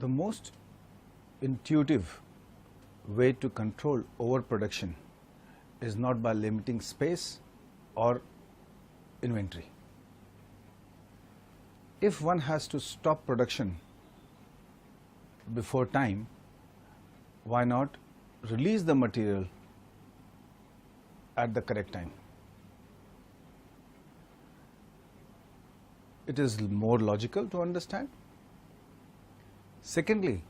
The most intuitive way to control overproduction is not by limiting space or inventory. If one has to stop production before time, why not release the material at the correct time? It is more logical to understand. Secondly,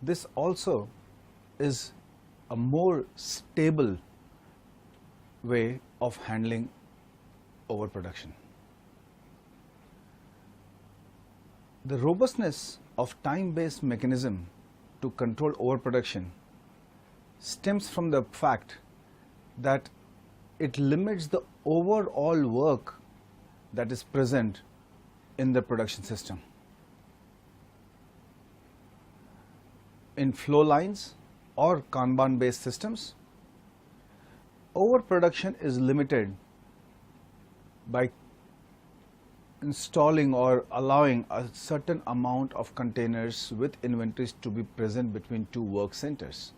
this also is a more stable way of handling overproduction. The robustness of time-based mechanism to control overproduction stems from the fact that it limits the overall work that is present in the production system. In flow lines or Kanban-based systems, overproduction is limited by installing or allowing a certain amount of containers with inventories to be present between two work centers.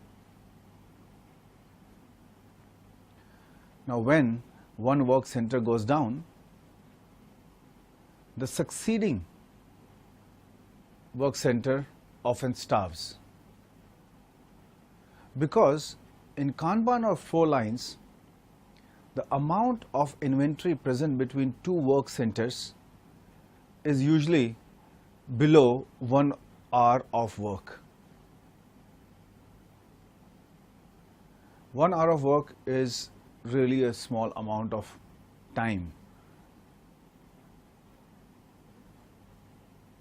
Now, when one work center goes down, the succeeding work center often starves, because in Kanban or flow lines, the amount of inventory present between two work centers is usually below 1 hour of work. 1 hour of work is really a small amount of time.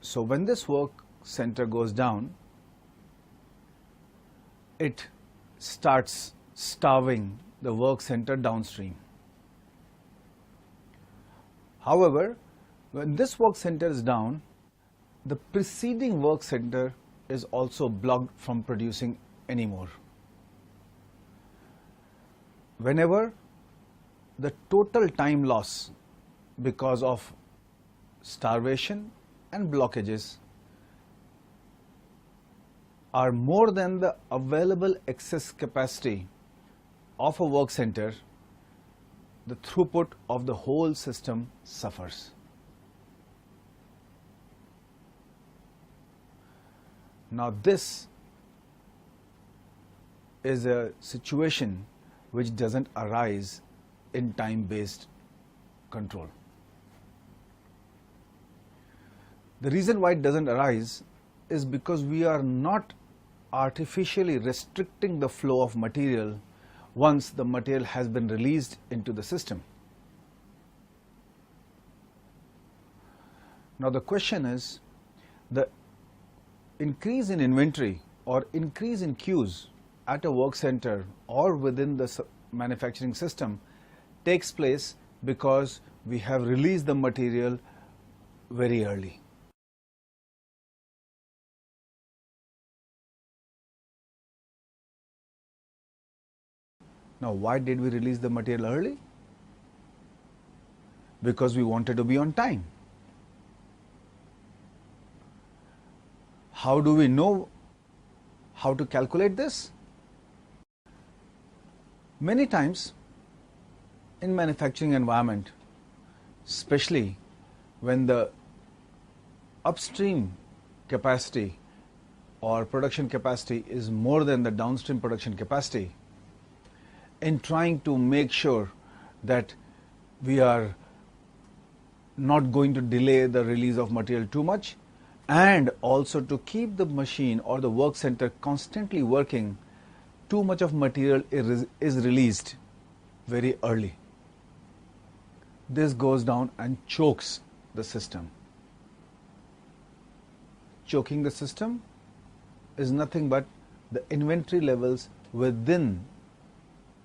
So when this work center goes down, it starts starving the work center downstream. However, when this work center is down, the preceding work center is also blocked from producing anymore. Whenever the total time loss because of starvation and blockages are more than the available excess capacity of a work center, the throughput of the whole system suffers. Now, this is a situation which doesn't arise in time-based control. The reason why it doesn't arise is because we are not artificially restricting the flow of material once the material has been released into the system. Now, the question is, the increase in inventory or increase in queues at a work center or within the manufacturing system takes place because we have released the material very early. Now, why did we release the material early? Because we wanted to be on time. How do we know how to calculate this? Many times in manufacturing environment, especially when the upstream capacity or production capacity is more than the downstream production capacity, in trying to make sure that we are not going to delay the release of material too much, and also to keep the machine or the work center constantly working, too much of material is released very early. This goes down and chokes the system. Choking the system is nothing but the inventory levels within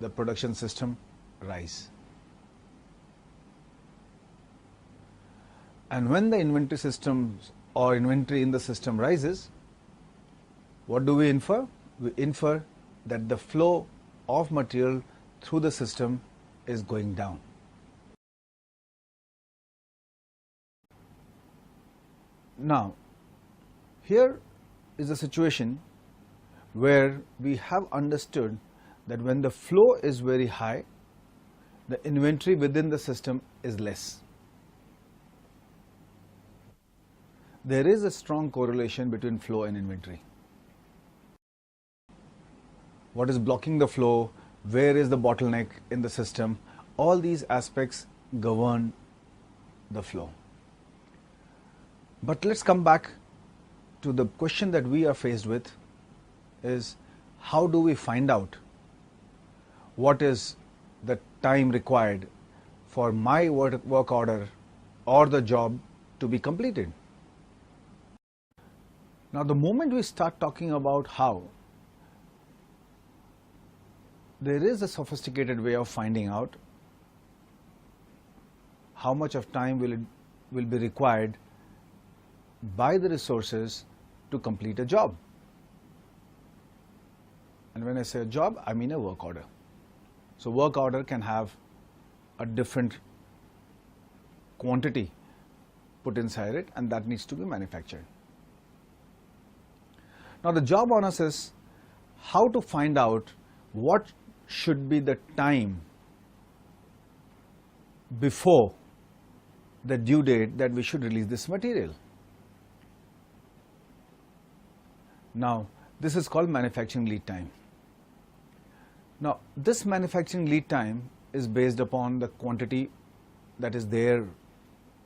the production system rise. And when the inventory systems or inventory in the system rises, what do we infer? We infer that the flow of material through the system is going down. Now, here is a situation where we have understood that when the flow is very high, the inventory within the system is less. There is a strong correlation between flow and inventory. What is blocking the flow? Where is the bottleneck in the system? All these aspects govern the flow. But let's come back to the question that we are faced with is how do we find out what is the time required for my work order or the job to be completed? Now, the moment we start talking about how, there is a sophisticated way of finding out how much of time will be required by the resources to complete a job. And when I say a job, I mean a work order. So work order can have a different quantity put inside it, and that needs to be manufactured. Now the job on us is how to find out what should be the time before the due date that we should release this material. Now, this is called manufacturing lead time. Now, this manufacturing lead time is based upon the quantity that is there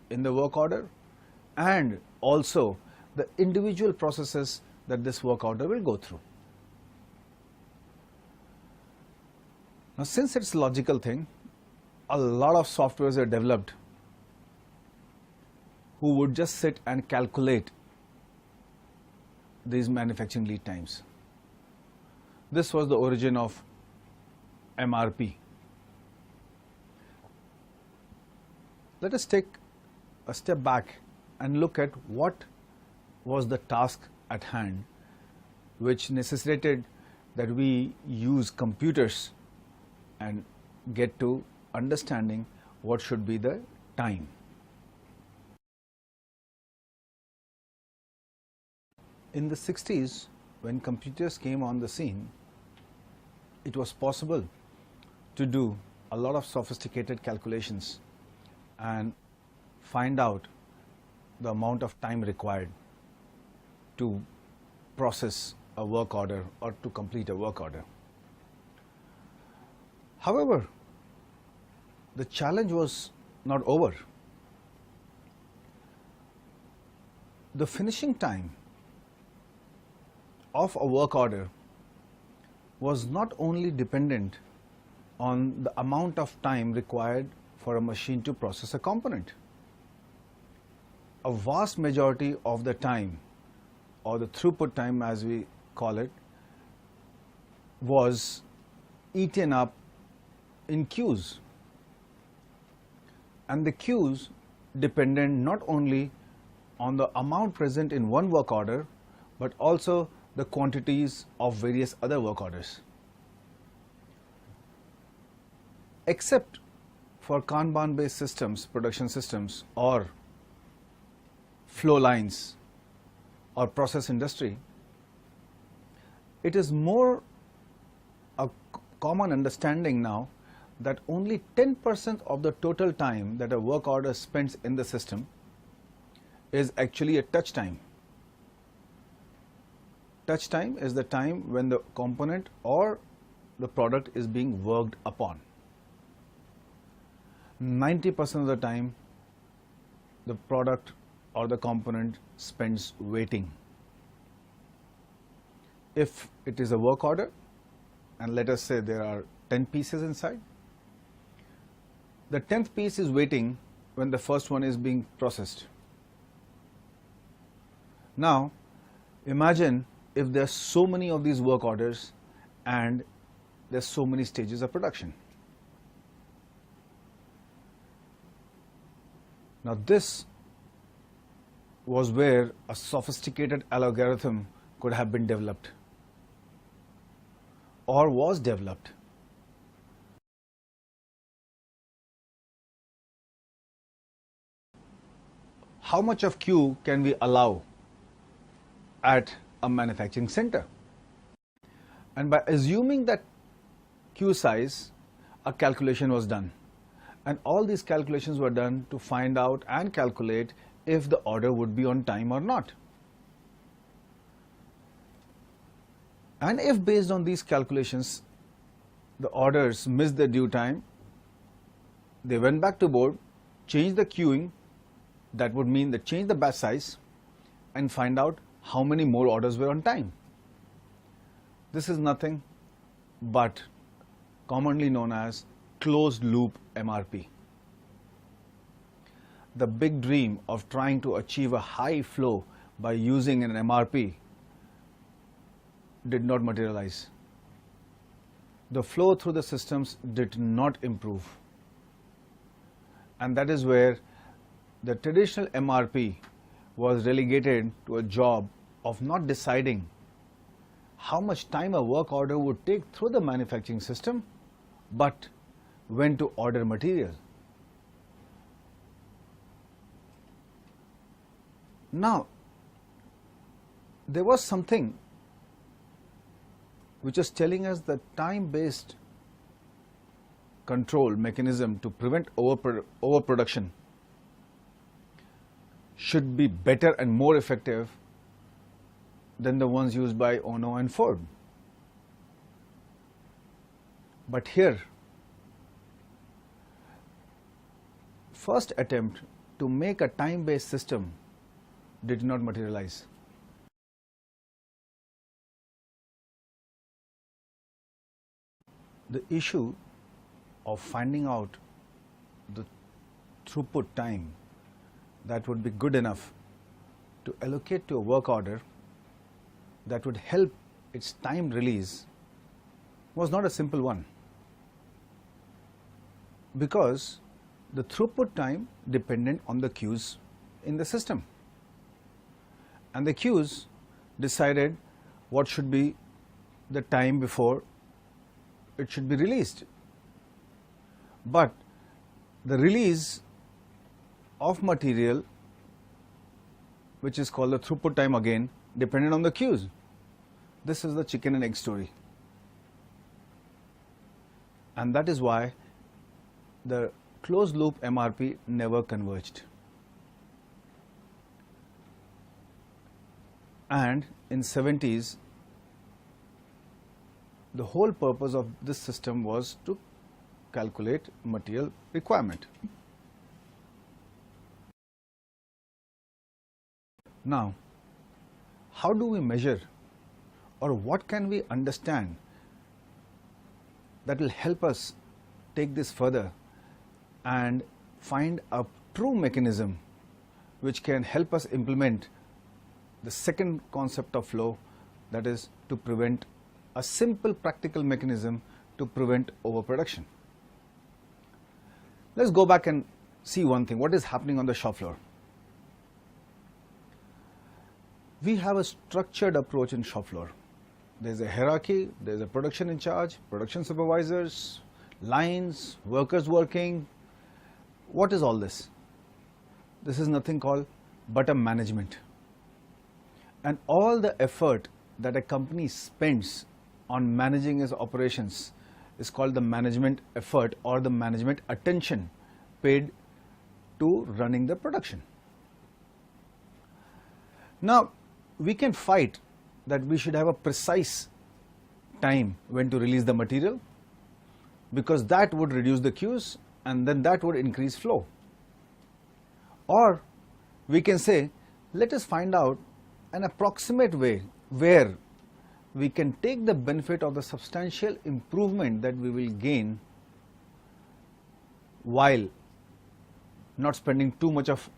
in the work order and also the individual processes that this work order will go through. Now, since it's a logical thing, a lot of softwares are developed who would just sit and calculate these manufacturing lead times. This was the origin of MRP. Let us take a step back and look at what was the task at hand which necessitated that we use computers and get to understanding what should be the time. In the 60s, when computers came on the scene, it was possible to do a lot of sophisticated calculations and find out the amount of time required to process a work order or to complete a work order. However, the challenge was not over. The finishing time of a work order was not only dependent on the amount of time required for a machine to process a component. A vast majority of the time, or the throughput time as we call it, was eaten up in queues. And the queues depended not only on the amount present in one work order, but also the quantities of various other work orders. Except for Kanban-based systems, production systems, or flow lines, or process industry, it is more a common understanding now that only 10% of the total time that a work order spends in the system is actually a touch time. Touch time is the time when the component or the product is being worked upon. 90% of the time, the product or the component spends waiting. If it is a work order, and let us say there are 10 pieces inside, the 10th piece is waiting when the first one is being processed. Now, imagine if there are so many of these work orders and there's so many stages of production. Now, this was where a sophisticated algorithm could have been developed or was developed. How much of queue can we allow at a manufacturing center. And by assuming that queue size, a calculation was done. And all these calculations were done to find out and calculate if the order would be on time or not. And if based on these calculations, the orders missed their due time, they went back to board, changed the queuing, that would mean they changed the batch size, and find out how many more orders were on time. This is nothing but commonly known as closed loop MRP. The big dream of trying to achieve a high flow by using an MRP did not materialize. The flow through the systems did not improve. And that is where the traditional MRP was relegated to a job of not deciding how much time a work order would take through the manufacturing system, but when to order material. Now, there was something which is telling us that time-based control mechanism to prevent overproduction should be better and more effective than the ones used by Ohno and Ford. But here, first attempt to make a time-based system did not materialize. The issue of finding out the throughput time that would be good enough to allocate to a work order that would help its time release was not a simple one, because the throughput time depended on the queues in the system, and the queues decided what should be the time before it should be released. But the release of material, which is called the throughput time, again depended on the queues. This is the chicken and egg story. And that is why the closed loop MRP never converged. And in 70s, the whole purpose of this system was to calculate material requirement. Now, how do we measure, or what can we understand that will help us take this further and find a true mechanism which can help us implement the second concept of flow, that is to prevent a simple practical mechanism to prevent overproduction. Let's go back and see one thing. What is happening on the shop floor? We have a structured approach in shop floor. There's a hierarchy, there's a production in charge, production supervisors, lines, workers working. What is all this? This is nothing called but a management. And all the effort that a company spends on managing its operations is called the management effort or the management attention paid to running the production. Now, we can fight that we should have a precise time when to release the material, because that would reduce the queues and then that would increase flow. Or we can say, let us find out an approximate way where we can take the benefit of the substantial improvement that we will gain while not spending too much of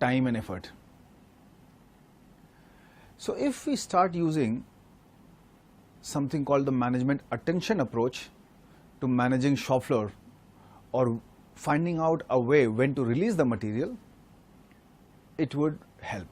time and effort. So if we start using something called the management attention approach to managing shop floor, or finding out a way when to release the material, it would help.